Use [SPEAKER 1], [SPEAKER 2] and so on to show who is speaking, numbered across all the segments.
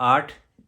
[SPEAKER 1] 8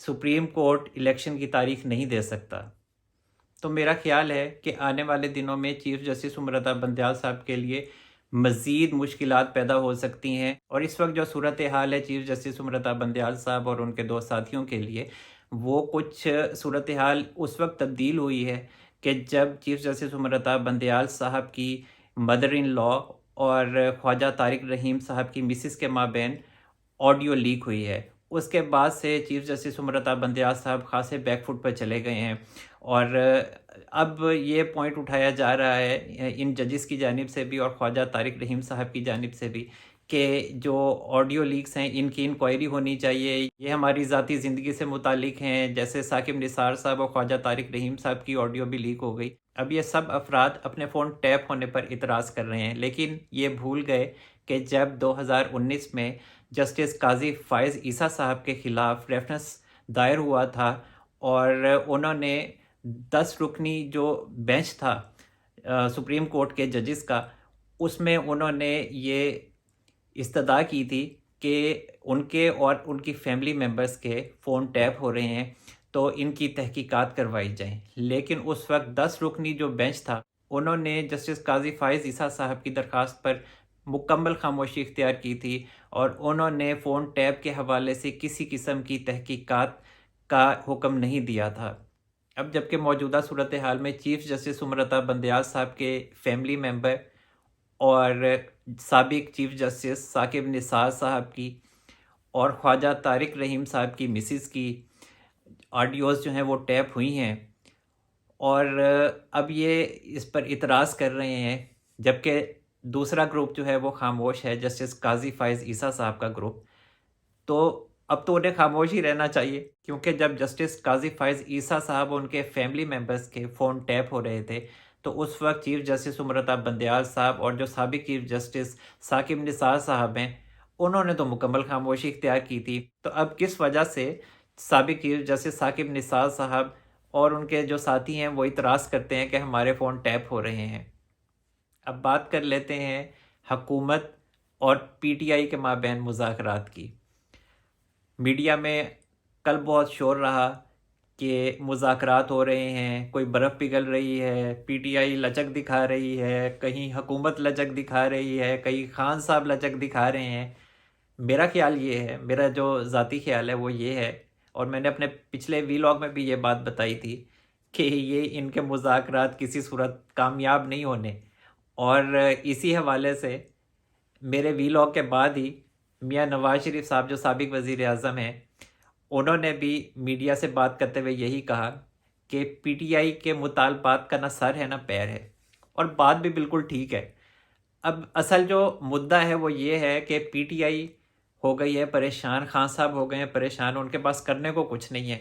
[SPEAKER 1] supreme court election کی تاریخ نہیں دے سکتا۔ تو میرا خیال ہے کہ آنے والے دنوں میں چیف جسٹس امرتا بندیال صاحب کے لیے مزید مشکلات پیدا ہو سکتی ہیں، اور اس وقت جو صورتحال ہے چیف جسٹس امرتا بندیال صاحب اور ان کے دو ساتھیوں کے لیے، وہ کچھ صورتحال اس وقت تبدیل ہوئی ہے کہ جب چیف جسٹس امرتا بندیال صاحب کی مدر ان لا اور خواجہ طارق رحیم صاحب کی مسز کے مابین آڈیو لیک ہوئی ہے۔ اس کے بعد سے چیف جسٹس امرتا بندیال صاحب خاصے بیک فٹ پر چلے گئے ہیں، اور اب یہ پوائنٹ اٹھایا جا رہا ہے ان ججز کی جانب سے بھی اور خواجہ طارق رحیم صاحب کی جانب سے بھی کہ جو آڈیو لیکس ہیں ان کی انکوائری ہونی چاہیے، یہ ہماری ذاتی زندگی سے متعلق ہیں، جیسے ثاقب نثار صاحب اور خواجہ طارق رحیم صاحب کی آڈیو بھی لیک ہو گئی۔ اب یہ سب افراد اپنے فون ٹیپ ہونے پر اعتراض کر رہے ہیں، لیکن یہ بھول گئے کہ جب 2019 میں جسٹس قاضی فائز عیسیٰ صاحب کے خلاف ریفرنس دائر ہوا تھا اور انہوں نے 10 رکنی جو بینچ تھا سپریم کورٹ کے ججز کا، اس میں انہوں نے یہ استدعا کی تھی کہ ان کے اور ان کی فیملی ممبرز کے فون ٹیپ ہو رہے ہیں تو ان کی تحقیقات کروائی جائیں۔ لیکن اس وقت 10 رکنی جو بینچ تھا، انہوں نے جسٹس قاضی فائز عیسیٰ صاحب کی درخواست پر مکمل خاموشی اختیار کی تھی، اور انہوں نے فون ٹیپ کے حوالے سے کسی قسم کی تحقیقات کا حکم نہیں دیا تھا۔ اب جبکہ موجودہ صورتحال میں چیف جسٹس امرتا بندیال صاحب کے فیملی ممبر اور سابق چیف جسٹس ثاقب نثار صاحب کی اور خواجہ طارق رحیم صاحب کی مسز کی آڈیوز جو ہیں وہ ٹیپ ہوئی ہیں، اور اب یہ اس پر اعتراض کر رہے ہیں، جبکہ دوسرا گروپ جو ہے وہ خاموش ہے، جسٹس قاضی فائز عیسیٰ صاحب کا گروپ۔ تو اب تو انہیں خاموش ہی رہنا چاہیے، کیونکہ جب جسٹس قاضی فائز عیسیٰ صاحب ان کے فیملی ممبرز کے فون ٹیپ ہو رہے تھے تو اس وقت چیف جسٹس امرتا بندیال صاحب اور جو سابق چیف جسٹس ثاقب نثار صاحب ہیں، انہوں نے تو مکمل خاموشی اختیار کی تھی۔ تو اب کس وجہ سے سابق چیف جسٹس ثاقب نثار صاحب اور ان کے جو ساتھی ہیں وہ اعتراض کرتے ہیں کہ ہمارے فون ٹیپ ہو رہے ہیں؟ اب بات کر لیتے ہیں حکومت اور پی ٹی آئی کے مابین مذاکرات کی۔ میڈیا میں کل بہت شور رہا کہ مذاکرات ہو رہے ہیں، کوئی برف پگھل رہی ہے، پی ٹی آئی لچک دکھا رہی ہے، کہیں حکومت لچک دکھا رہی ہے، کہیں خان صاحب لچک دکھا رہے ہیں۔ میرا خیال یہ ہے، میرا جو ذاتی خیال ہے وہ یہ ہے، اور میں نے اپنے پچھلے وی لاگ میں بھی یہ بات بتائی تھی کہ یہ ان کے مذاکرات کسی صورت کامیاب نہیں ہونے، اور اسی حوالے سے میرے وی لاگ کے بعد ہی میاں نواز شریف صاحب جو سابق وزیر اعظم ہیں، انہوں نے بھی میڈیا سے بات کرتے ہوئے یہی کہا کہ پی ٹی آئی کے مطالبات کا نہ سر ہے نہ پیر ہے، اور بات بھی بالکل ٹھیک ہے۔ اب اصل جو مدعا ہے وہ یہ ہے کہ پی ٹی آئی ہو گئی ہے پریشان، خان صاحب ہو گئے ہیں پریشان، ان کے پاس کرنے کو کچھ نہیں ہے،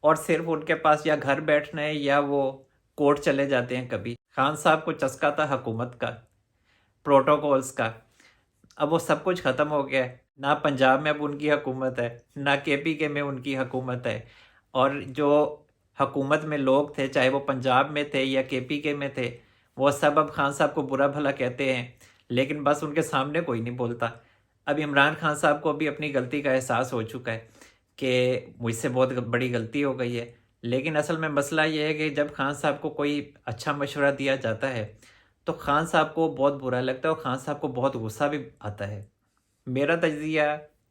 [SPEAKER 1] اور صرف ان کے پاس یا گھر بیٹھنا ہے یا وہ کورٹ چلے جاتے ہیں کبھی۔ خان صاحب کو چسکا تھا حکومت کا، پروٹوکولز کا، اب وہ سب کچھ ختم ہو گیا ہے، نہ پنجاب میں اب ان کی حکومت ہے، نہ کے پی کے میں ان کی حکومت ہے، اور جو حکومت میں لوگ تھے چاہے وہ پنجاب میں تھے یا کے پی کے میں تھے، وہ سب اب خان صاحب کو برا بھلا کہتے ہیں، لیکن بس ان کے سامنے کوئی نہیں بولتا۔ اب عمران خان صاحب کو بھی اپنی غلطی کا احساس ہو چکا ہے کہ مجھ سے بہت بڑی غلطی ہو گئی ہے، لیکن اصل میں مسئلہ یہ ہے کہ جب خان صاحب کو کوئی اچھا مشورہ دیا جاتا ہے تو خان صاحب کو بہت برا لگتا ہے اور خان صاحب کو بہت غصہ بھی آتا ہے۔ میرا تجزیہ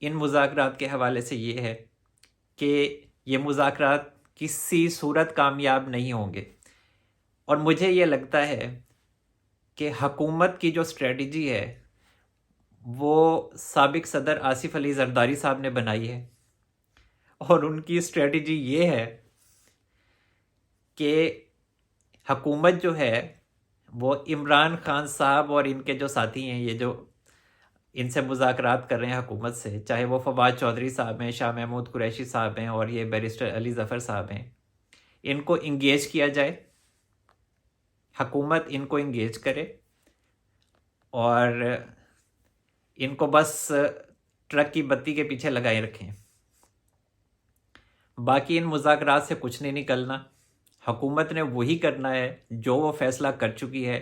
[SPEAKER 1] ان مذاکرات کے حوالے سے یہ ہے کہ یہ مذاکرات کسی صورت کامیاب نہیں ہوں گے، اور مجھے یہ لگتا ہے کہ حکومت کی جو اسٹریٹجی ہے وہ سابق صدر آصف علی زرداری صاحب نے بنائی ہے، اور ان کی اسٹریٹجی یہ ہے کہ حکومت جو ہے وہ عمران خان صاحب اور ان کے جو ساتھی ہیں، یہ جو ان سے مذاکرات کر رہے ہیں حکومت سے، چاہے وہ فواد چودھری صاحب ہیں، شاہ محمود قریشی صاحب ہیں اور یہ بیرسٹر علی ظفر صاحب ہیں، ان کو انگیج کیا جائے، حکومت ان کو انگیج کرے اور ان کو بس ٹرک کی بتی کے پیچھے لگائے رکھیں۔ باقی ان مذاکرات سے کچھ نہیں نکلنا، حکومت نے وہی کرنا ہے جو وہ فیصلہ کر چکی ہے۔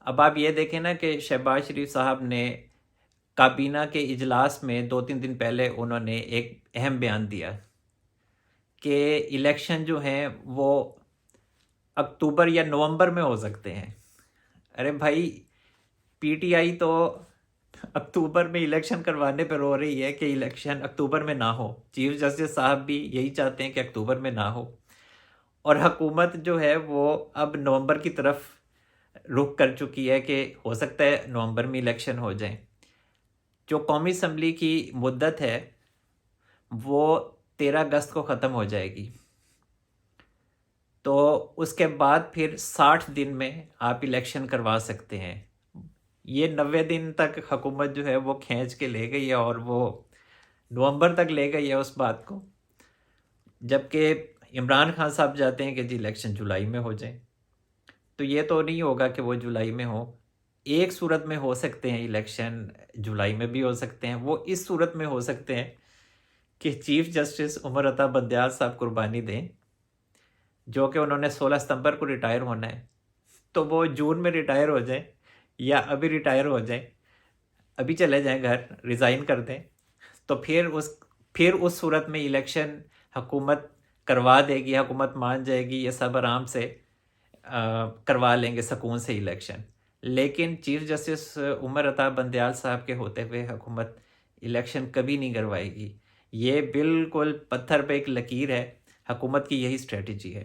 [SPEAKER 1] اب آپ یہ دیکھیں نا کہ شہباز شریف صاحب نے کابینہ کے اجلاس میں 2-3 دن پہلے انہوں نے ایک اہم بیان دیا کہ الیکشن جو ہیں وہ اکتوبر یا نومبر میں ہو سکتے ہیں۔ ارے بھائی، پی ٹی آئی تو اکتوبر میں الیکشن کروانے پہ رو رہی ہے کہ الیکشن اکتوبر میں نہ ہو، چیف جسٹس صاحب بھی یہی چاہتے ہیں کہ اکتوبر میں نہ ہو، اور حکومت جو ہے وہ اب نومبر کی طرف رخ کر چکی ہے کہ ہو سکتا ہے نومبر میں الیکشن ہو جائیں۔ جو قومی اسمبلی کی مدت ہے وہ 13 اگست کو ختم ہو جائے گی، تو اس کے بعد پھر 60 دن میں آپ الیکشن کروا سکتے ہیں۔ یہ 90 دن تک حکومت جو ہے وہ کھینچ کے لے گئی ہے، اور وہ نومبر تک لے گئی ہے اس بات کو، جبکہ عمران خان صاحب چاہتے ہیں کہ جی الیکشن جولائی میں ہو جائیں۔ تو یہ تو نہیں ہوگا کہ وہ جولائی میں ہو۔ ایک صورت میں ہو سکتے ہیں الیکشن، جولائی میں بھی ہو سکتے ہیں، وہ اس صورت میں ہو سکتے ہیں کہ چیف جسٹس عمر عطا بندیال صاحب قربانی دیں، جو کہ انہوں نے 16 ستمبر کو ریٹائر ہونا ہے، تو وہ جون میں ریٹائر ہو جائیں یا ابھی ریٹائر ہو جائیں، ابھی چلے جائیں گھر، ریزائن کر دیں، تو پھر اس صورت میں الیکشن حکومت کروا دے گی، حکومت مان جائے گی، یہ سب آرام سے کروا لیں گے سکون سے الیکشن۔ لیکن چیف جسٹس عمر عطا بندیال صاحب کے ہوتے ہوئے حکومت الیکشن کبھی نہیں کروائے گی۔ یہ بالکل پتھر پہ ایک لکیر ہے، حکومت کی یہی اسٹریٹجی ہے،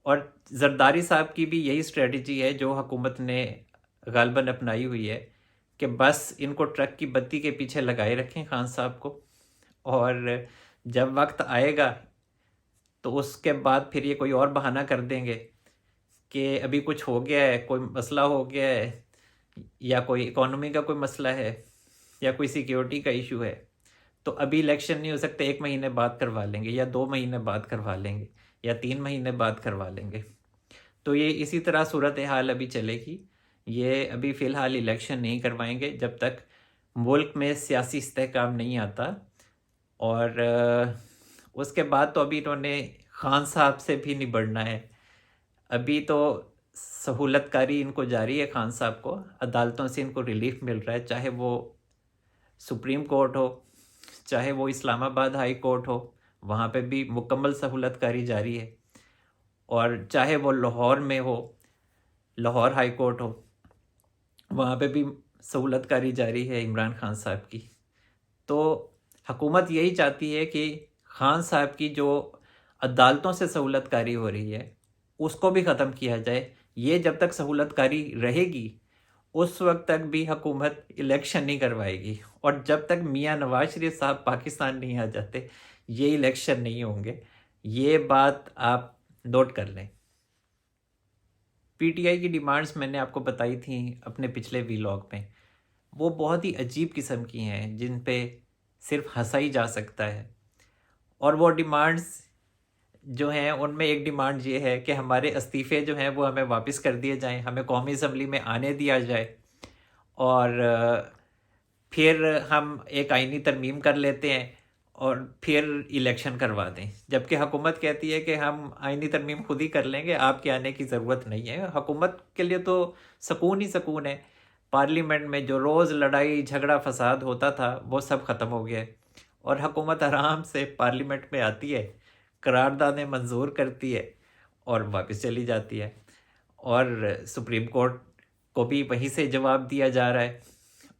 [SPEAKER 1] اور زرداری صاحب کی بھی یہی اسٹریٹجی ہے جو حکومت نے غالباً اپنائی ہوئی ہے، کہ بس ان کو ٹرک کی بتی کے پیچھے لگائے رکھیں خان صاحب کو، اور جب وقت آئے گا تو اس کے بعد پھر یہ کوئی اور بہانہ کر دیں گے کہ ابھی کچھ ہو گیا ہے، کوئی مسئلہ ہو گیا ہے، یا کوئی اکانومی کا کوئی مسئلہ ہے، یا کوئی سیکیورٹی کا ایشو ہے، تو ابھی الیکشن نہیں ہو سکتے، 1 مہینے بعد کروا لیں گے، یا 2 مہینے بعد کروا لیں گے، یا 3 مہینے بعد کروا لیں گے۔ تو یہ اسی طرح صورتحال ابھی چلے گی۔ یہ ابھی فی الحال الیکشن نہیں کروائیں گے جب تک ملک میں سیاسی استحکام نہیں آتا، اور اس کے بعد تو ابھی انہوں نے خان صاحب سے بھی نبڑنا ہے۔ ابھی تو سہولت کاری ان کو جاری ہے، خان صاحب کو عدالتوں سے ان کو ریلیف مل رہا ہے، چاہے وہ سپریم کورٹ ہو، چاہے وہ اسلام آباد ہائی کورٹ ہو، وہاں پہ بھی مکمل سہولت کاری جاری ہے، اور چاہے وہ لاہور میں ہو، لاہور ہائی کورٹ ہو، وہاں پہ بھی سہولت کاری جاری ہے عمران خان صاحب کی۔ تو حکومت یہی چاہتی ہے کہ خان صاحب کی جو عدالتوں سے سہولت کاری ہو رہی ہے اس کو بھی ختم کیا جائے۔ یہ جب تک سہولت کاری رہے گی اس وقت تک بھی حکومت الیکشن نہیں کروائے گی، اور جب تک میاں نواز شریف صاحب پاکستان نہیں آ جاتے یہ الیکشن نہیں ہوں گے۔ یہ بات آپ نوٹ کر لیں۔ پی ٹی آئی کی ڈیمانڈز میں نے آپ کو بتائی تھیں اپنے پچھلے ویلاگ میں، وہ بہت ہی عجیب قسم کی ہیں جن پہ صرف ہنسا ہی جا سکتا ہے، اور وہ ڈیمانڈز جو ہیں ان میں ایک ڈیمانڈ یہ ہے کہ ہمارے استعفے جو ہیں وہ ہمیں واپس کر دیے جائیں، ہمیں قومی اسمبلی میں آنے دیا جائے، اور پھر ہم ایک آئینی ترمیم کر لیتے ہیں اور پھر الیکشن کروا دیں، جبکہ حکومت کہتی ہے کہ ہم آئینی ترمیم خود ہی کر لیں گے، آپ کے آنے کی ضرورت نہیں ہے۔ حکومت کے لیے تو سکون ہی سکون ہے، پارلیمنٹ میں جو روز لڑائی جھگڑا فساد ہوتا تھا وہ سب ختم ہو گیا ہے، اور حکومت آرام سے پارلیمنٹ میں آتی ہے، قراردادیں منظور کرتی ہے اور واپس چلی جاتی ہے، اور سپریم کورٹ کو بھی وہیں سے جواب دیا جا رہا ہے۔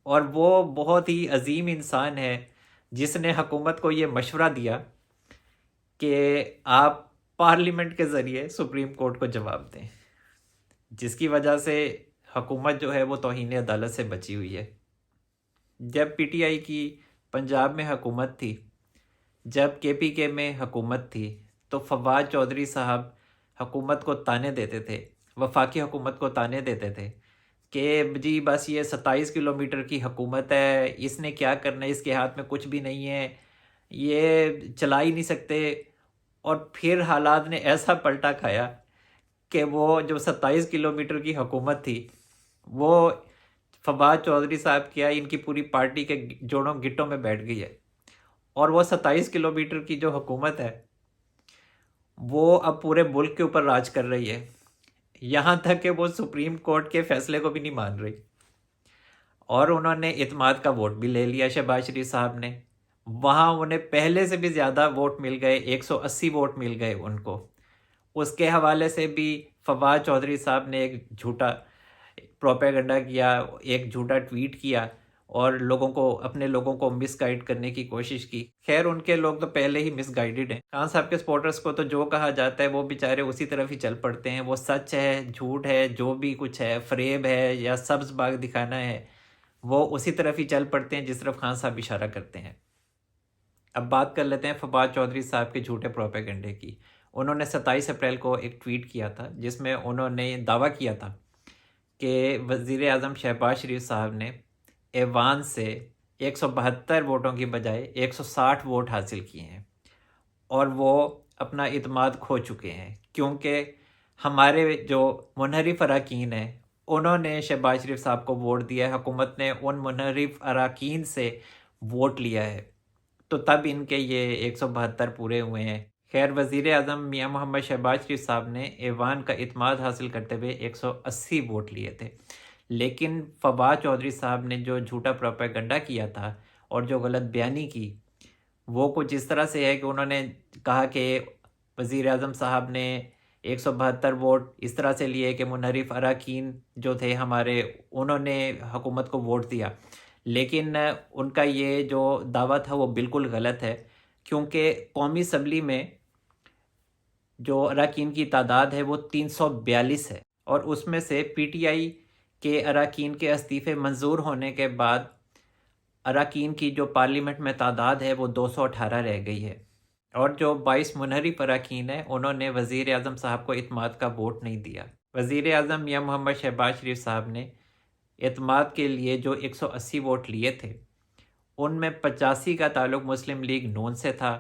[SPEAKER 1] اور وہ بہت ہی عظیم انسان ہے جس نے حکومت کو یہ مشورہ دیا کہ آپ پارلیمنٹ کے ذریعے سپریم کورٹ کو جواب دیں، جس کی وجہ سے حکومت جو ہے وہ توہین عدالت سے بچی ہوئی ہے۔ جب پی ٹی آئی کی پنجاب میں حکومت تھی، جب کے پی کے میں حکومت تھی، تو فواد چودھری صاحب حکومت کو تانے دیتے تھے، وفاقی حکومت کو تانے دیتے تھے کہ جی بس یہ 27 کلومیٹر کی حکومت ہے، اس نے کیا کرنا ہے، اس کے ہاتھ میں کچھ بھی نہیں ہے، یہ چلا ہی نہیں سکتے۔ اور پھر حالات نے ایسا پلٹا کھایا کہ وہ جو 27 کلومیٹر کی حکومت تھی وہ فواد چودھری صاحب کیا ان کی پوری پارٹی کے جوڑوں گٹوں میں بیٹھ گئی ہے، اور وہ 27 کلومیٹر کی جو حکومت ہے وہ اب پورے ملک کے اوپر راج کر رہی ہے، یہاں تک کہ وہ سپریم کورٹ کے فیصلے کو بھی نہیں مان رہی، اور انہوں نے اعتماد کا ووٹ بھی لے لیا شہباز شریف صاحب نے، وہاں انہیں پہلے سے بھی زیادہ ووٹ مل گئے، 180 ووٹ مل گئے ان کو۔ اس کے حوالے سے بھی فواد چودھری صاحب نے ایک جھوٹا پروپیگنڈا کیا، ایک جھوٹا ٹویٹ کیا اور اپنے لوگوں کو مس گائیڈ کرنے کی کوشش کی۔ خیر ان کے لوگ تو پہلے ہی مس گائیڈڈ ہیں۔ خان صاحب کے سپورٹرز کو تو جو کہا جاتا ہے وہ بیچارے اسی طرف ہی چل پڑتے ہیں، وہ سچ ہے، جھوٹ ہے، جو بھی کچھ ہے، فریب ہے یا سبز باغ دکھانا ہے، وہ اسی طرف ہی چل پڑتے ہیں جس طرف خان صاحب اشارہ کرتے ہیں۔ اب بات کر لیتے ہیں فواد چودھری صاحب کے جھوٹے پروپیگنڈے کی۔ انہوں نے 27 اپریل کو ایک ٹویٹ کیا تھا جس میں انہوں نے دعویٰ کیا تھا کہ وزیر اعظم شہباز شریف صاحب نے ایوان سے 172 ووٹوں کی بجائے 160 ووٹ حاصل کیے ہیں اور وہ اپنا اعتماد کھو چکے ہیں، کیونکہ ہمارے جو منحرف اراکین ہیں انہوں نے شہباز شریف صاحب کو ووٹ دیا ہے، حکومت نے ان منحرف اراکین سے ووٹ لیا ہے، تو تب ان کے یہ 172 پورے ہوئے ہیں۔ خیر وزیر اعظم میاں محمد شہباز شریف صاحب نے ایوان کا اعتماد حاصل کرتے ہوئے 180 ووٹ لیے تھے، لیکن فواد چودھری صاحب نے جو جھوٹا پروپیگنڈا کیا تھا اور جو غلط بیانی کی، وہ کچھ اس طرح سے ہے کہ انہوں نے کہا کہ وزیر اعظم صاحب نے 172 ووٹ اس طرح سے لیے کہ منحرف اراکین جو تھے ہمارے انہوں نے حکومت کو ووٹ دیا، لیکن ان کا یہ جو دعویٰ تھا وہ بالکل غلط ہے، کیونکہ قومی اسمبلی میں جو اراکین کی تعداد ہے وہ 342 ہے، اور اس میں سے پی ٹی آئی کے اراکین کے استعفے منظور ہونے کے بعد اراکین کی جو پارلیمنٹ میں تعداد ہے وہ 218 رہ گئی ہے، اور جو 22 منحرف اراکین ہیں انہوں نے وزیر اعظم صاحب کو اعتماد کا ووٹ نہیں دیا۔ وزیر اعظم میاں محمد شہباز شریف صاحب نے اعتماد کے لیے جو 180 ووٹ لیے تھے ان میں 85 کا تعلق مسلم لیگ نون سے تھا،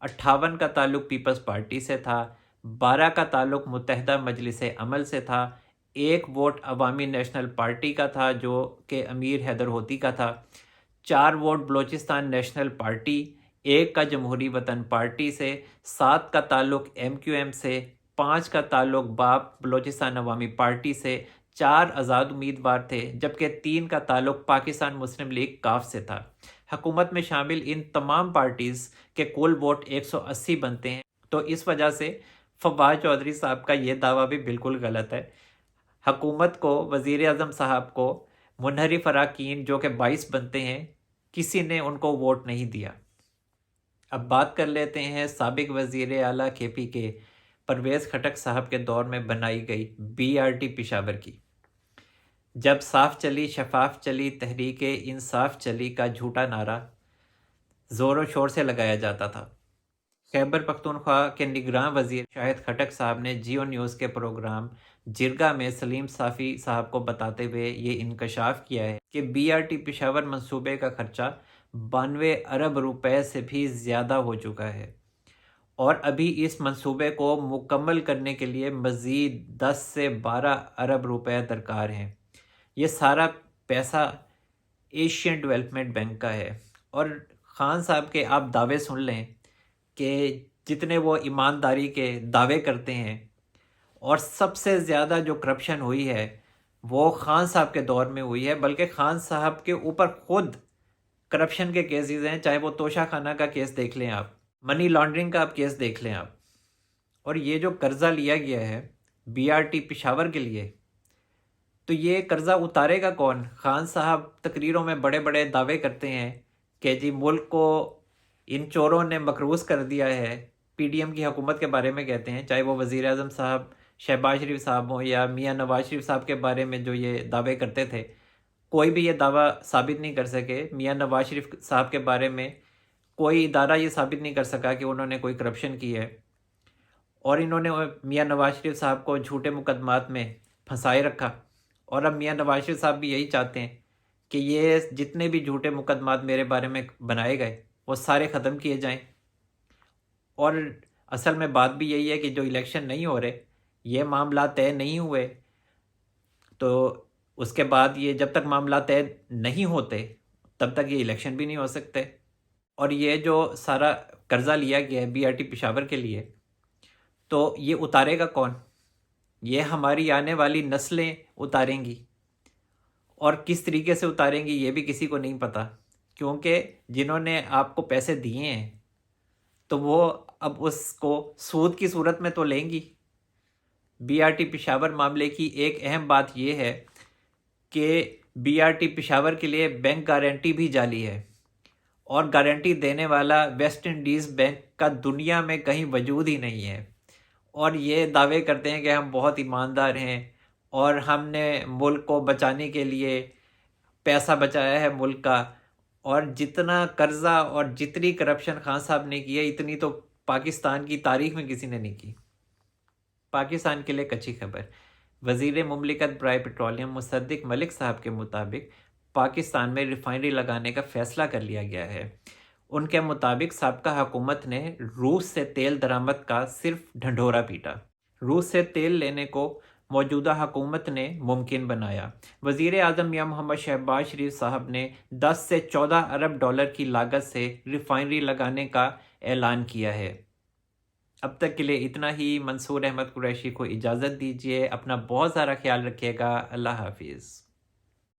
[SPEAKER 1] 58 کا تعلق پیپلز پارٹی سے تھا، 12 کا تعلق متحدہ مجلس عمل سے تھا، 1 ووٹ عوامی نیشنل پارٹی کا تھا جو کہ امیر حیدر ہوتی کا تھا، 4 ووٹ بلوچستان نیشنل پارٹی، 1 کا جمہوری وطن پارٹی سے، 7 کا تعلق ایم کیو ایم سے، 5 کا تعلق باپ بلوچستان عوامی پارٹی سے، 4 آزاد امیدوار تھے، جبکہ 3 کا تعلق پاکستان مسلم لیگ کاف سے تھا۔ حکومت میں شامل ان تمام پارٹیز کے کل ووٹ 180 بنتے ہیں، تو اس وجہ سے فواد چودھری صاحب کا یہ دعویٰ بھی بالکل غلط ہے۔ حکومت کو، وزیر اعظم صاحب کو منحرف اراکین جو کہ 22 بنتے ہیں، کسی نے ان کو ووٹ نہیں دیا۔ اب بات کر لیتے ہیں سابق وزیر اعلیٰ کے پی کے پرویز خٹک صاحب کے دور میں بنائی گئی بی آر ٹی پشاور کی۔ جب صاف چلی شفاف چلی تحریک انصاف چلی کا جھوٹا نعرہ زور و شور سے لگایا جاتا تھا۔ خیبر پختونخوا کے نگراں وزیر شاہد خٹک صاحب نے جیو نیوز کے پروگرام جرگہ میں سلیم صافی صاحب کو بتاتے ہوئے یہ انکشاف کیا ہے کہ بی آر ٹی پشاور منصوبے کا خرچہ 92 ارب روپے سے بھی زیادہ ہو چکا ہے، اور ابھی اس منصوبے کو مکمل کرنے کے لیے مزید 10 سے 12 ارب روپے درکار ہیں۔ یہ سارا پیسہ ایشین ڈیولپمنٹ بینک کا ہے، اور خان صاحب کے آپ دعوے سن لیں کہ جتنے وہ ایمانداری کے دعوے کرتے ہیں، اور سب سے زیادہ جو کرپشن ہوئی ہے وہ خان صاحب کے دور میں ہوئی ہے، بلکہ خان صاحب کے اوپر خود کرپشن کے کیسز ہیں، چاہے وہ توشہ خانہ کا کیس دیکھ لیں آپ، منی لانڈرنگ کا آپ کیس دیکھ لیں آپ، اور یہ جو قرضہ لیا گیا ہے بی آر ٹی پشاور کے لیے، تو یہ قرضہ اتارے گا کون؟ خان صاحب تقریروں میں بڑے بڑے دعوے کرتے ہیں کہ جی ملک کو ان چوروں نے مقروض کر دیا ہے، پی ڈی ایم کی حکومت کے بارے میں کہتے ہیں، چاہے وہ وزیر اعظم صاحب شہباز شریف صاحب ہوں یا میاں نواز شریف صاحب کے بارے میں جو یہ دعوے کرتے تھے، کوئی بھی یہ دعویٰ ثابت نہیں کر سکے۔ میاں نواز شریف صاحب کے بارے میں کوئی ادارہ یہ ثابت نہیں کر سکا کہ انہوں نے کوئی کرپشن کی ہے، اور انہوں نے میاں نواز شریف صاحب کو جھوٹے مقدمات میں پھنسائے رکھا، اور اب میاں نواز شریف صاحب بھی یہی چاہتے ہیں کہ یہ جتنے بھی جھوٹے مقدمات میرے بارے میں بنائے گئے وہ سارے ختم کیے جائیں۔ اور اصل میں بات بھی یہی ہے کہ جو الیکشن نہیں ہو رہے، یہ معاملات طے نہیں ہوئے، تو اس کے بعد یہ جب تک معاملات طے نہیں ہوتے تب تک یہ الیکشن بھی نہیں ہو سکتے۔ اور یہ جو سارا قرضہ لیا گیا ہے بی آر ٹی پشاور کے لیے، تو یہ اتارے گا کون؟ یہ ہماری آنے والی نسلیں اتاریں گی، اور کس طریقے سے اتاریں گی یہ بھی کسی کو نہیں پتہ، کیونکہ جنہوں نے آپ کو پیسے دیے ہیں تو وہ اب اس کو سود کی صورت میں تو لیں گی۔ بی آر ٹی پشاور معاملے کی ایک اہم بات یہ ہے کہ بی آر ٹی پشاور کے لیے بینک گارنٹی بھی جعلی ہے، اور گارنٹی دینے والا ویسٹ انڈیز بینک کا دنیا میں کہیں وجود ہی نہیں ہے، اور یہ دعوے کرتے ہیں کہ ہم بہت ایماندار ہیں اور ہم نے ملک کو بچانے کے لیے پیسہ بچایا ہے ملک کا، اور جتنا قرضہ اور جتنی کرپشن خان صاحب نے کی ہے اتنی تو پاکستان کی تاریخ میں کسی نے نہیں کی۔ پاکستان کے لیے کچی خبر، وزیر مملکت برائے پیٹرولیم مصدق ملک صاحب کے مطابق پاکستان میں ریفائنری لگانے کا فیصلہ کر لیا گیا ہے۔ ان کے مطابق سابقہ حکومت نے روس سے تیل درآمد کا صرف ڈھنڈورا پیٹا۔ روس سے تیل لینے کو موجودہ حکومت نے ممکن بنایا۔ وزیر اعظم میاں محمد شہباز شریف صاحب نے 10 سے 14 ارب ڈالر کی لاگت سے ریفائنری لگانے کا اعلان کیا ہے۔ اب تک کے لیے اتنا ہی۔ منصور احمد قریشی کو اجازت دیجیے، اپنا بہت سارا خیال رکھیے گا۔ اللہ حافظ۔